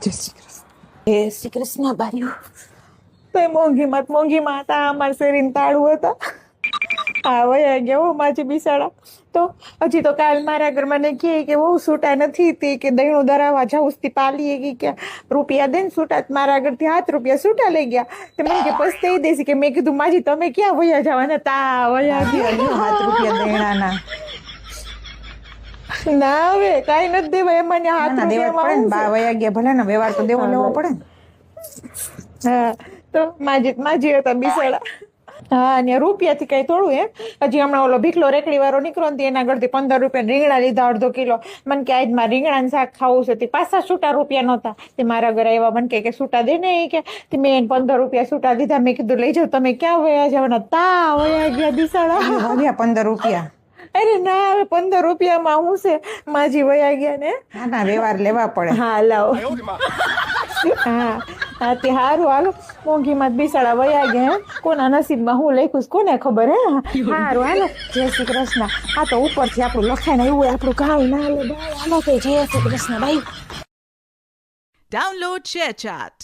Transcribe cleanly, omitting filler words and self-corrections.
જય શ્રી કૃષ્ણ બાયું. તો મોંઘીમાં હતા અમારા શેરીને તાળું હતા. હા વયા ગયા હો માજી બિસાડા. તો હજી તો કાલ મારા ઘર મને કહે કે બહુ છૂટા નથી તે કે દહીણું દરાવા જાઉં પાલીએ કે રૂપિયા દે ને છૂટા મારા આગળથી 7 રૂપિયા છૂટા લઈ ગયા. તે મને કે પસ્તાઈ દેશે કે મેં કીધું માજી તમે ક્યાં વયા જવાના તા વયા ગયા 7 રૂપિયા દહીણાના. ના હવે કાઈ નથી દેવાય એમાં 7 રૂપિયા બા વયા ગયા ભલે ને વ્યવહાર તો દેવો લેવો પડે ને. હા તો માજી હતા બિસાડા. હા અને રૂપિયાથી કઈ થોડું એમ હજી હમણાં ઓલો ભીખલો રેકડી વાળો નીકળ્યો ને એના ઘરથી 15 રૂપિયા રીંગણા લીધા અડધો કિલો. મને કે આજ મારે રીંગણાનું શાક ખાવું છે. તે પાછા છૂટા રૂપિયા નહોતા. તે મારા ઘરે આવ્યા મને કે છૂટા દે ને કે મેં 15 રૂપિયા છૂટા દીધા. મેં કીધું લઈ જાઓ તમે ક્યાં વયા જવાના તા વયા ગયા બિસાડા. 15 રૂપિયા. અરે ના હવે 15 રૂપિયામાં હું છે માજી વયા ગયા ને. ના વ્યવહાર લેવા પડે. હા લાવો. હા તે હારું હાલો મોંઘીમાં બિસાડા વયા ગયા. કોના નસીબમાં હું લખ્યું કોને ખબર હે. હારું હાલો જય શ્રી કૃષ્ણ. આ તો ઉપરથી આપણું લખાઈને એવું આપણું કાંઈ ના હાલે. હાલો તો જય શ્રી કૃષ્ણ ભાઈ. Download ShareChat.